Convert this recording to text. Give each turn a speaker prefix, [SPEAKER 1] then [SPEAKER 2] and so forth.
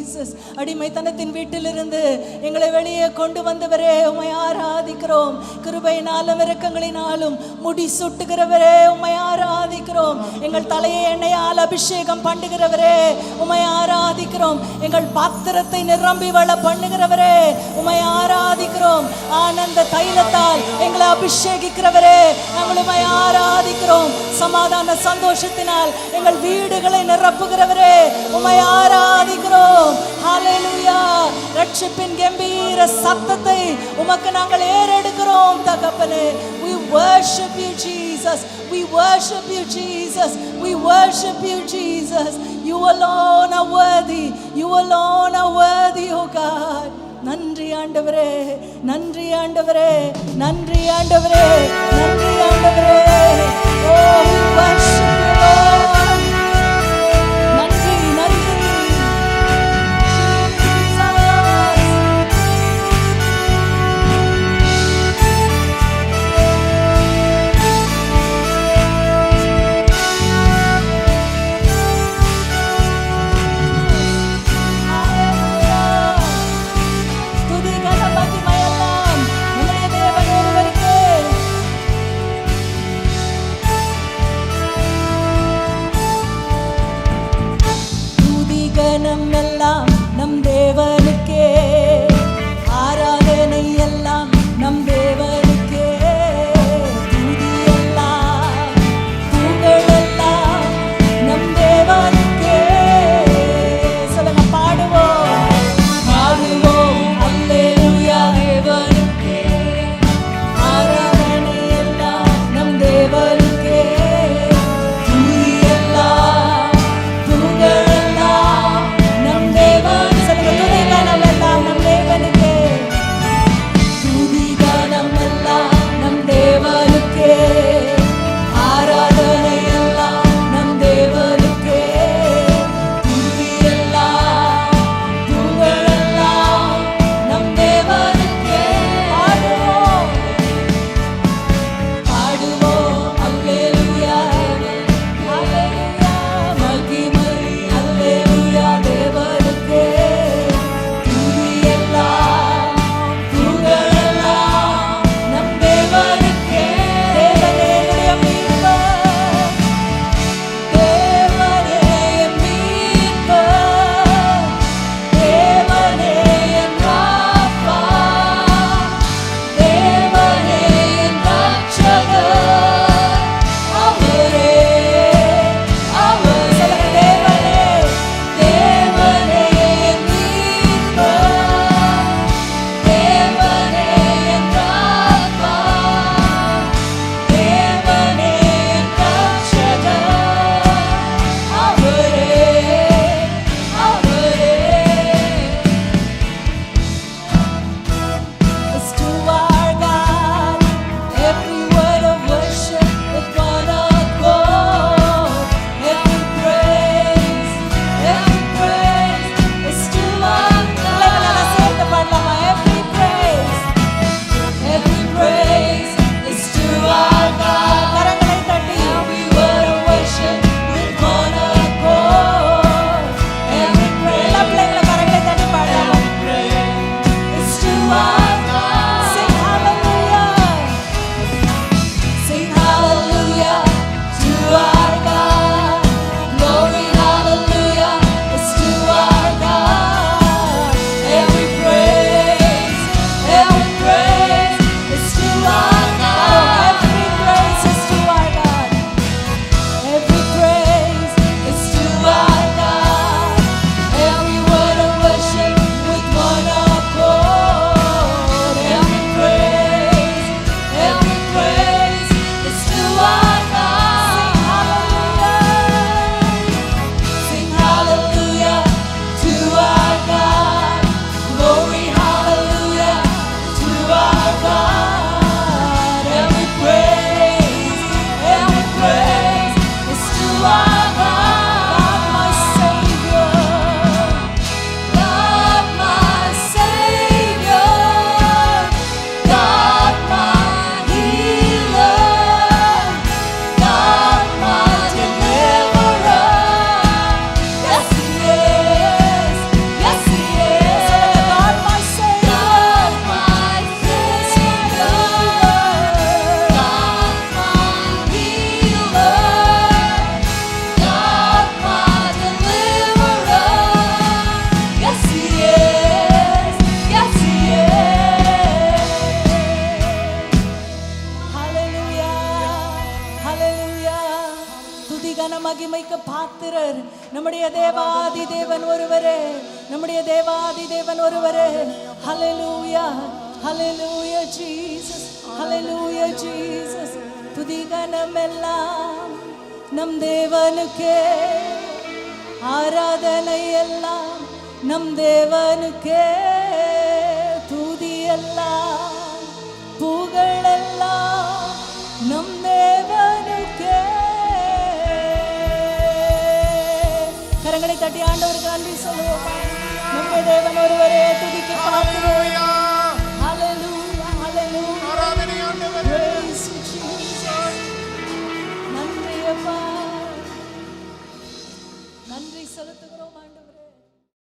[SPEAKER 1] Jesus. அடிமைத்தனத்தின் வீட்டிலிருந்து எங்களை வெளியே கொண்டு வந்தவரே உம்மை ஆராதிக்கிறோம். கிருபையினாலும் இரக்கங்களினாலும் முடி சுட்டுகிறவரே உம்மை ஆராதிக்கிறோம். எங்கள் தலையை எண்ணெயால் அபிஷேகம் பண்ணுகிறவரே உம்மை ஆராதிக்கிறோம். எங்கள் பாத்திரத்தை நிரம்பி வள பண்ணுகிறவரே உம்மை ஆராதிக்கிறோம். ஆனந்த தைலத்தால் எங்களை அபிஷேகிக்கிறவரே நாங்கள் உம்மை ஆராதிக்கிறோம். சமாதான சந்தோஷத்தினால் எங்கள் வீடுகளை நிரப்புகிறவரே உம்மை ஆராதிக்கிறோம். ஹல்லேலூயா. ரட்சிப்பின் கம்பீர சத்தத்தை உமக்கு நாங்கள் ஏறெடுக்கிறோம் தகப்பனே. We worship you Jesus. We worship you Jesus. We worship you Jesus. You alone are worthy. You alone are worthy, oh God. நன்றி ஆண்டவரே, நன்றி ஆண்டவரே, நன்றி ஆண்டவரே, நன்றி ஆண்டவரே. Oh, we worship you Lord. நன்றி நன்றி கன மகிமைக்கு பாத்திரர் நம்முடைய தேவாதி தேவன் ஒருவரே, நம்முடைய தேவாதி தேவன் ஒருவரே. ஹல்லேலூயா, ஹல்லேலூயா ஜீசஸ், ஹல்லேலூயா ஜீசஸ். துதி கனம் எல்லாம் நம் தேவனுக்கே, ஆராதனை எல்லாம் நம் தேவனுக்கே, துதி எல்லாம் புகழ் எல்லாம் நம் தேவனுக்கே. கரங்களை தட்டி ஆண்டவருக்கு நன்றி சொல்லுவோம். நம்முடைய தேவன் ஒருவரே, துதிக்கு பாத்திரர். ஹல்லேலூயா, ஹல்லேலூயா. Praise you, Jesus. நன்றி அப்பா, நன்றி செலுத்துகிறோம்.